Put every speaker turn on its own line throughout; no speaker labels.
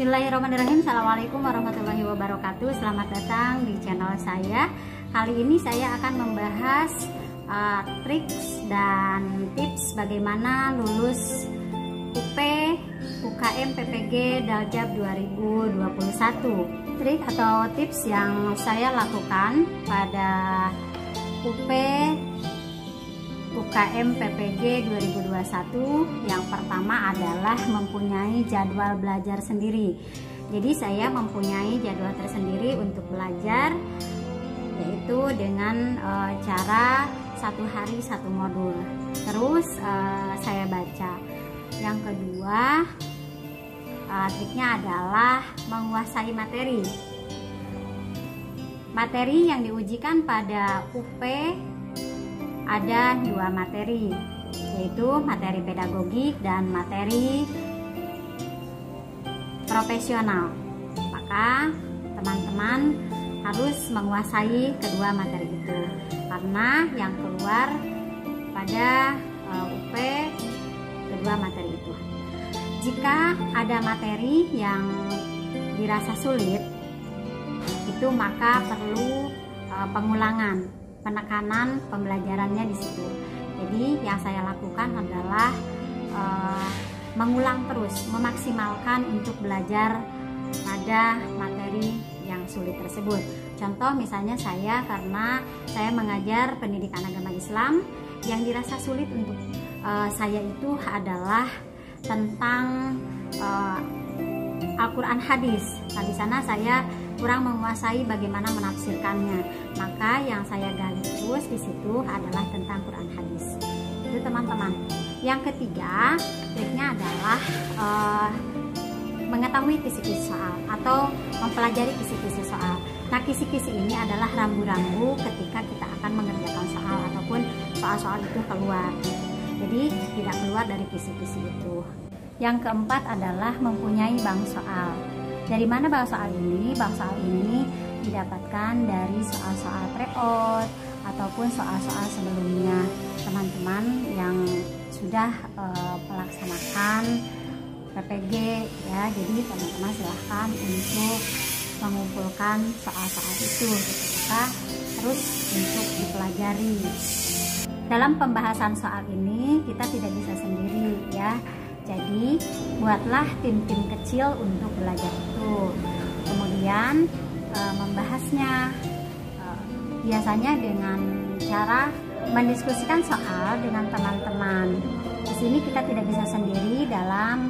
Bismillahirrahmanirrahim. Assalamualaikum warahmatullahi wabarakatuh. Selamat datang di channel saya. Kali ini saya akan membahas triks dan tips bagaimana lulus UP UKM PPG Daljab 2021. Trik atau tips yang saya lakukan pada UP UKM PPG 2021 yang pertama adalah mempunyai jadwal belajar sendiri. Jadi saya mempunyai jadwal tersendiri untuk belajar, yaitu dengan cara 1 hari 1 modul. Terus saya baca. Yang kedua, triknya adalah menguasai materi. Materi yang diujikan pada UP ada 2 materi, yaitu materi pedagogik dan materi profesional. Maka teman-teman harus menguasai kedua materi itu, karena yang keluar pada UP kedua materi itu. Jika ada materi yang dirasa sulit, itu maka perlu pengulangan, penekanan pembelajarannya di situ. Jadi yang saya lakukan adalah mengulang terus, memaksimalkan untuk belajar pada materi yang sulit tersebut. Contoh misalnya karena saya mengajar pendidikan agama Islam, yang dirasa sulit untuk saya itu adalah tentang Al-Quran hadis. Nah, di sana saya kurang menguasai bagaimana menafsirkannya. Maka yang saya gali terus di situ adalah tentang Quran hadis. Itu teman-teman. Yang ketiga, triknya adalah mengetahui kisi-kisi soal atau mempelajari kisi-kisi soal. Nah, kisi-kisi ini adalah rambu-rambu ketika kita akan mengerjakan soal ataupun soal-soal itu keluar. Jadi tidak keluar dari kisi-kisi itu. Yang keempat adalah mempunyai bank soal. Dari mana bank soal ini? Bank soal ini didapatkan dari soal-soal pre-out ataupun soal-soal sebelumnya teman-teman yang sudah melaksanakan PPG ya. Jadi teman-teman silahkan untuk mengumpulkan soal-soal itu terus untuk dipelajari. Dalam pembahasan soal ini kita tidak bisa sendiri ya. Jadi buatlah tim-tim kecil untuk belajar itu. Kemudian membahasnya biasanya dengan cara mendiskusikan soal dengan teman-teman. Di sini kita tidak bisa sendiri dalam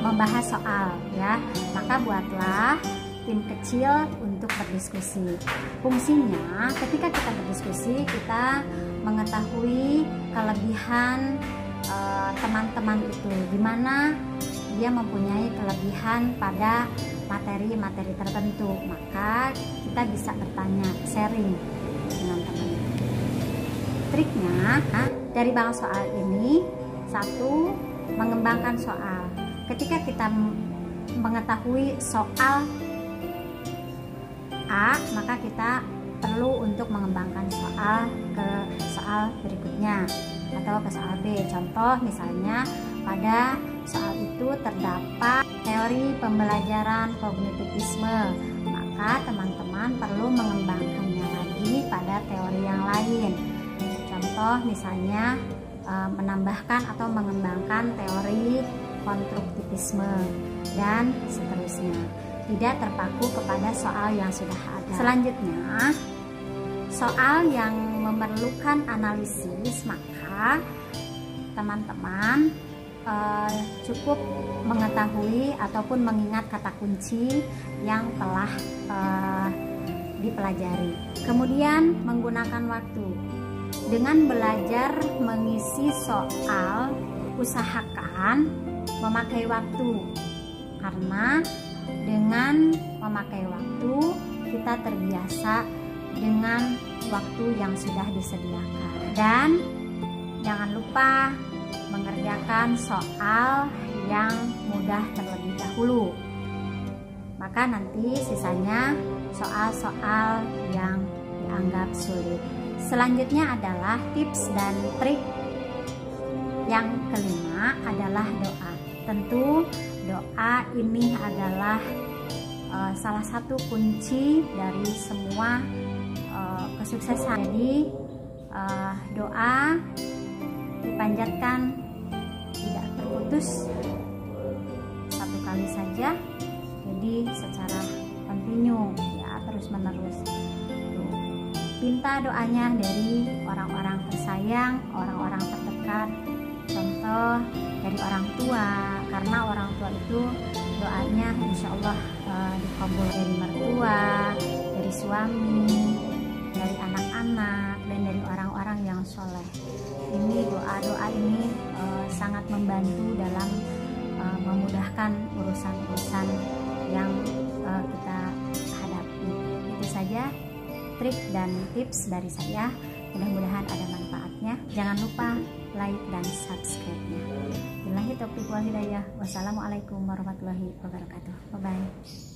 membahas soal ya. Maka buatlah tim kecil untuk berdiskusi. Fungsinya ketika kita berdiskusi, kita mengetahui kelebihan teman-teman itu, dimana dia mempunyai kelebihan pada materi-materi tertentu, maka kita bisa bertanya, sharing dengan teman. Triknya dari bank soal ini, 1, mengembangkan soal. Ketika kita mengetahui soal A, maka kita perlu untuk mengembangkan soal ke soal berikutnya atau ke soal B. Contoh misalnya pada soal itu terdapat teori pembelajaran kognitivisme, maka teman-teman perlu mengembangkannya lagi pada teori yang lain. Contoh misalnya menambahkan atau mengembangkan teori konstruktivisme dan seterusnya. Tidak terpaku kepada soal yang sudah ada. Selanjutnya, soal yang memerlukan analisis, maka teman-teman cukup mengetahui ataupun mengingat kata kunci yang telah dipelajari. Kemudian menggunakan waktu. Dengan belajar mengisi soal, usahakan memakai waktu, karena dengan memakai waktu kita terbiasa dengan waktu yang sudah disediakan. Dan jangan lupa mengerjakan soal yang mudah terlebih dahulu, maka nanti sisanya soal-soal yang dianggap sulit. Selanjutnya adalah tips dan trik. Yang kelima adalah doa. Tentu doa ini adalah salah satu kunci dari semua kesuksesan. Jadi doa dipanjatkan tidak terputus, satu kali saja, jadi secara kontinu ya, terus menerus. Minta doanya dari orang-orang tersayang, orang-orang terdekat, contoh dari orang tua, karena orang tua itu doanya insya Allah dikabul, dari mertua, dari suami, dari anak-anak, dan dari orang-orang yang soleh. Ini doa-doa ini sangat membantu dalam memudahkan urusan-urusan yang kita hadapi. Itu saja trik dan tips dari saya, mudah-mudahan ada manfaatnya. Jangan lupa like dan subscribe-nya. Billahi taufiq wal hidayah. Wassalamualaikum warahmatullahi wabarakatuh. Bye bye.